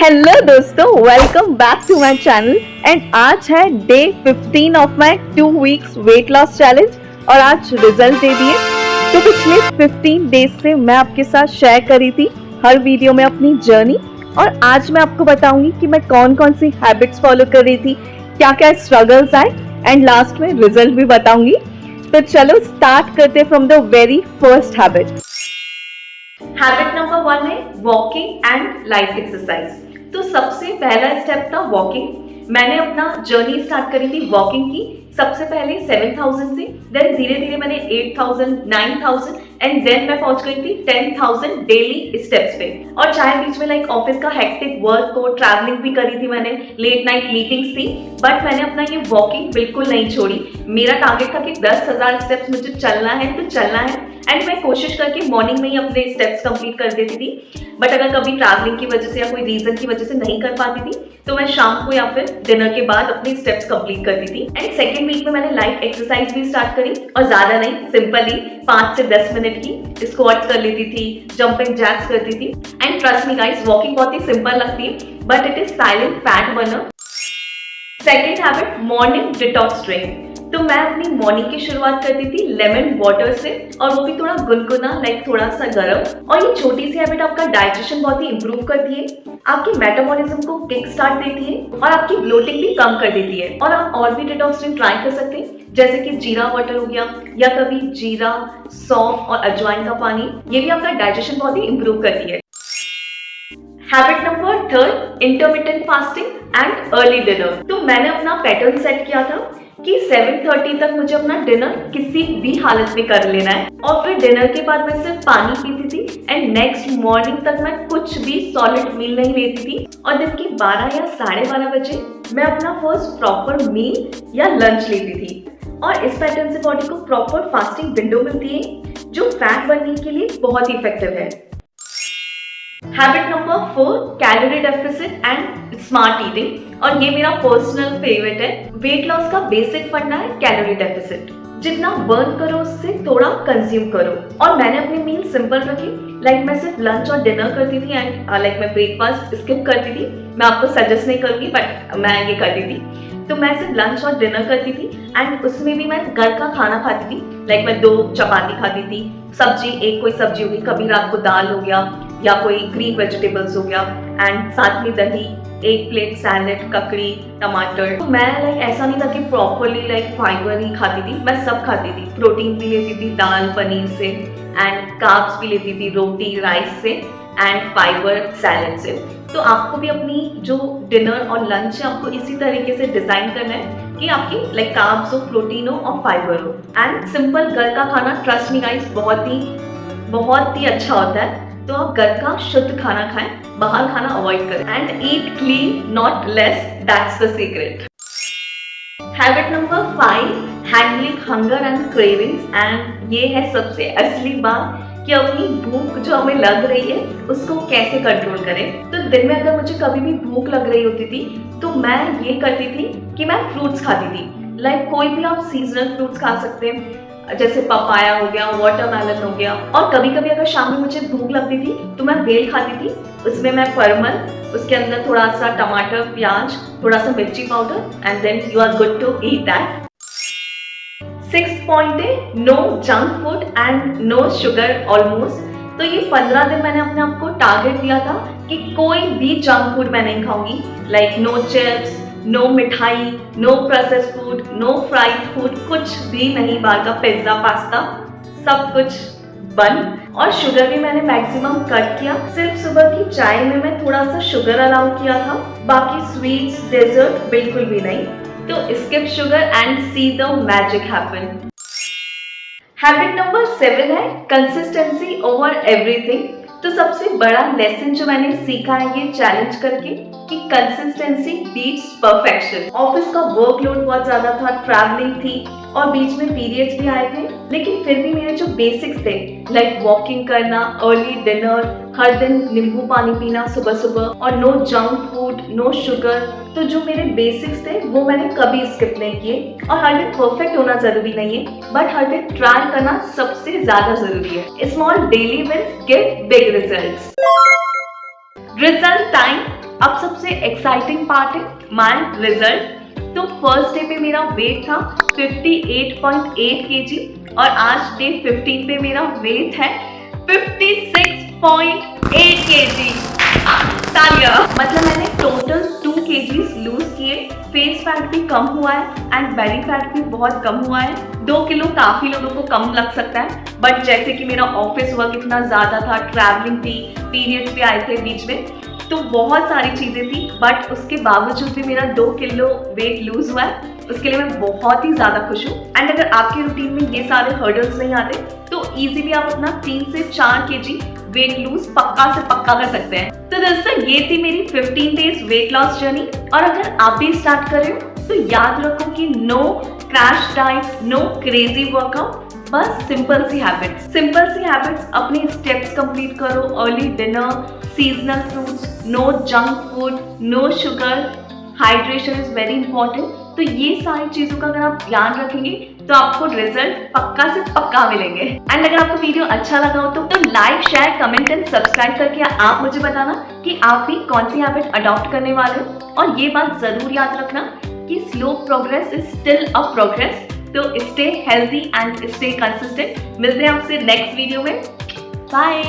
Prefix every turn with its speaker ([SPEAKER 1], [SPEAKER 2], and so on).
[SPEAKER 1] Hello दोस्तों, welcome back to my channel. And आज है day 15 of my 2 weeks weight loss challenge और आज रिजल्ट दे दिए। तो पिछले 15 डेज से मैं आपके साथ शेयर करी थी हर वीडियो में अपनी जर्नी, और आज मैं आपको बताऊंगी कि मैं कौन कौन सी हैबिट्स फॉलो कर रही थी, क्या क्या स्ट्रगल्स आए, एंड लास्ट में रिजल्ट भी बताऊंगी। तो चलो स्टार्ट करते from the very first habit. Habit number 1 है वॉकिंग एंड लाइट एक्सरसाइज। तो सबसे पहला स्टेप था वॉकिंग। मैंने अपना जर्नी स्टार्ट करी थी वॉकिंग की। सबसे पहले 7000 से, देन धीरे धीरे मैंने 8000, 9000 एंड देन मैं पहुंच गई थी 10,000 डेली स्टेप्स पे। और चाहे बीच में लाइक ऑफिस का हेक्टिक वर्क हो, ट्रैवलिंग भी करी थी मैंने, लेट नाइट मीटिंग्स थी, बट मैंने अपना ये वॉकिंग बिल्कुल नहीं छोड़ी। मेरा टारगेट था कि 10,000 स्टेप्स मुझे चलना है तो चलना है, एंड मैं कोशिश करके मॉर्निंग में ही अपने स्टेप्स कंप्लीट कर देती थी। बट अगर कभी ट्रैवलिंग की वजह से या कोई रीजन की वजह से नहीं कर पाती थी तो मैं शाम को या फिर डिनर के बाद अपने स्टेप्स कंप्लीट करती थी। एंड सेकेंड वीक में मैंने लाइट एक्सरसाइज भी स्टार्ट करी, और ज्यादा नहीं, सिंपली 5 से 10 मिनट की स्क्वाट्स कर लेती थी, जंपिंग जैक्स करती थी। And trust me guys, walking बहुत ही सिंपल लगती है but it is silent fat burner. Second habit, morning detox drink. तो मैं अपनी मॉर्निंग की शुरुआत करती थी लेमन वाटर से, और वो भी थोड़ा गुनगुना, लाइक थोड़ा सा गर्म। और ये छोटी सी हैबिट आपका डाइजेशन बहुत ही इंप्रूव करती है, आपके मेटाबॉलिज्म को किक स्टार्ट देती है, और आपकी ब्लोटिंग भी कम कर देती है। और आप और भी डिटॉक्स ड्रिंक ट्राई कर सकते हैं, जैसे कि जीरा वाटर हो गया, या कभी जीरा, सौंफ और अजवाइन का पानी। ये भी आपका डाइजेशन बहुत ही इंप्रूव करती है। Habit number 3, intermittent fasting and early dinner. तो मैंने अपना पैटर्न सेट किया था कि 7:30 तक मुझे अपना डिनर किसी भी हालत में कर लेना है, और फिर डिनर के बाद मैं सिर्फ पानी पीती थी, एंड नेक्स्ट मॉर्निंग तक मैं कुछ भी सॉलिड मील नहीं लेती थी। और दिन के 12 या 12:30 बजे मैं अपना फर्स्ट प्रॉपर मील या लंच लेती थी। और इस पैटर्न से बॉडी को प्रॉपर फास्टिंग विंडो मिलती है, जो फैट बर्निंग के लिए बहुत ही इफेक्टिव है। Habit number 4, calorie deficit and smart eating. और ये मेरा पर्सनल फेवरेट है। वेट लॉस का बेसिक फंडा है कैलोरी डेफिसिट। जितना बर्न करो उससे थोड़ा कंज्यूम करो। और मैंने अपनी मील सिंपल रखी, लाइक मैं सिर्फ लंच और डिनर करती थी, एंड लाइक मैं ब्रेकफास्ट स्किप करती थी। मैं आपको सजेस्ट नहीं करूंगी बट मैं ये करती थी। तो मैं सिर्फ लंच और डिनर करती थी, एंड उसमें भी मैं घर का खाना खाती थी। लाइक मैं 2 चपाती खाती थी, सब्जी, एक कोई सब्जी होगी, कभी रात को दाल हो गया या कोई ग्रीन वेजिटेबल्स हो गया, एंड साथ में दही, 1 प्लेट सैलेड, ककड़ी, टमाटर। तो मैं लाइक ऐसा नहीं था कि प्रॉपरली लाइक फाइबर ही खाती थी, मैं सब खाती थी। प्रोटीन भी लेती थी दाल पनीर से, एंड कार्ब्स भी लेती थी रोटी राइस से, एंड फाइबर सैलेड से। तो आपको भी अपनी जो डिनर और लंच है आपको इसी तरीके से डिजाइन करना है कि आपकी लाइक कार्ब्स हो, प्रोटीन हो और फाइबर हो। एंड सिंपल घर का खाना, ट्रस्ट मी गाइस, बहुत ही अच्छा होता है। तो आप घर का शुद्ध खाना खाएं, बाहर खाना अवॉइड करें, and eat clean not less, that's the secret. Habit number 5, handling hunger and cravings. And ये है सबसे असली बात कि अपनी भूख जो हमें लग रही है उसको कैसे कंट्रोल करें। तो दिन में अगर मुझे कभी भी भूख लग रही होती थी तो मैं ये करती थी कि मैं फ्रूट्स खाती थी। लाइक कोई भी आप सीजनल फ्रूट्स खा सकते हैं, जैसे पपाया हो गया, वाटरमेलन हो गया। और कभी कभी अगर शाम में मुझे भूख लगती थी तो मैं बेल खाती थी। उसमें मैं परमल, उसके अंदर थोड़ा सा टमाटर, प्याज, थोड़ा सा मिर्ची powder, and then you are good to eat that. 6th point है no junk food and no sugar almost. तो ये 15 दिन मैंने अपने आप को टारगेट दिया था कि कोई भी जंक फूड मैं नहीं खाऊंगी। लाइक नो चिप्स, नो मिठाई, no processed food, no fried food, कुछ भी नहीं, बाहर का पिज्जा, पास्ता, सब कुछ बंद। और शुगर भी मैंने मैक्सिमम कट किया। सिर्फ सुबह की चाय में मैं थोड़ा सा शुगर अलाउ किया था, बाकी स्वीट्स, डेजर्ट बिल्कुल भी नहीं। तो skip sugar and see the magic happen. Habit number 7 है कंसिस्टेंसी ओवर एवरीथिंग। तो सबसे बड़ा लेसन जो मैंने सीखा है ये चैलेंज करके कि कंसिस्टेंसी बीट्स परफेक्शन। ऑफिस का वर्कलोड बहुत ज्यादा था, ट्रैवलिंग थी और बीच में पीरियड्स भी आए थे, लेकिन फिर भी मेरे जो बेसिक्स थे, लाइक वॉकिंग करना, अर्ली डिनर, हर दिन नींबू पानी पीना सुबह सुबह, और no junk food, no sugar, तो जो मेरे बेसिक्स थे वो मैंने कभी स्किप नहीं किए। और हर दिन परफेक्ट होना जरूरी नहीं है, बट हर दिन ट्राई करना सबसे ज्यादा जरूरी है। Small daily wins give big results. Result time. अब सबसे एक्साइटिंग पार्ट है माय रिजल्ट। तो फर्स्ट डे पे मेरा वेट था 58.8 kg और आज डे 15 पे मेरा वेट है 56.8 kg। तालियां। मतलब मैंने टोटल 2 kgs लूज किए। फेस फैट भी कम हुआ है एंड बेली फैट भी बहुत कम हुआ है। 2 किलो काफी लोगों को कम लग सकता है, बट जैसे कि मेरा ऑफिस वर्क इतना ज्यादा था, ट्रैवलिंग थी, पीरियड्स भी आए थे बीच में, तो बहुत सारी चीजें थी, बट उसके बावजूद भी मेरा 2 किलो वेट लूज हुआ है। उसके लिए मैं बहुत ही ज्यादा खुश हूँ। एंड अगर आपके रूटीन में ये सारे हर्डल्स नहीं आते तो इजीली आप अपना 3 से 4 kg वेट लूज पक्का से पक्का कर सकते हैं। तो दोस्तों ये थी मेरी 15 डेज वेट लॉस जर्नी। और अगर आप भी स्टार्ट कर रहे हो तो याद रखो कि no crash diet, no crazy workout, बस सिंपल सी हैबिट्स, अपने स्टेप्स कंप्लीट करो। Early dinner, seasonal fruits, no junk food, no sugar, hydration is very important. तो ये सारी चीजों का अगर आप ध्यान रखेंगे तो आपको रिजल्ट पक्का से पक्का मिलेंगे। एंड अगर आपको वीडियो अच्छा लगा हो तो like, share, comment and subscribe करके आप मुझे बताना कि आप भी कौन सी हैबिट अडॉप्ट करने वाले हो। और ये बात जरूर याद रखना कि slow progress is still a progress. तो stay healthy and stay consistent. मिलते हैं आपसे नेक्स्ट वीडियो में। बाय।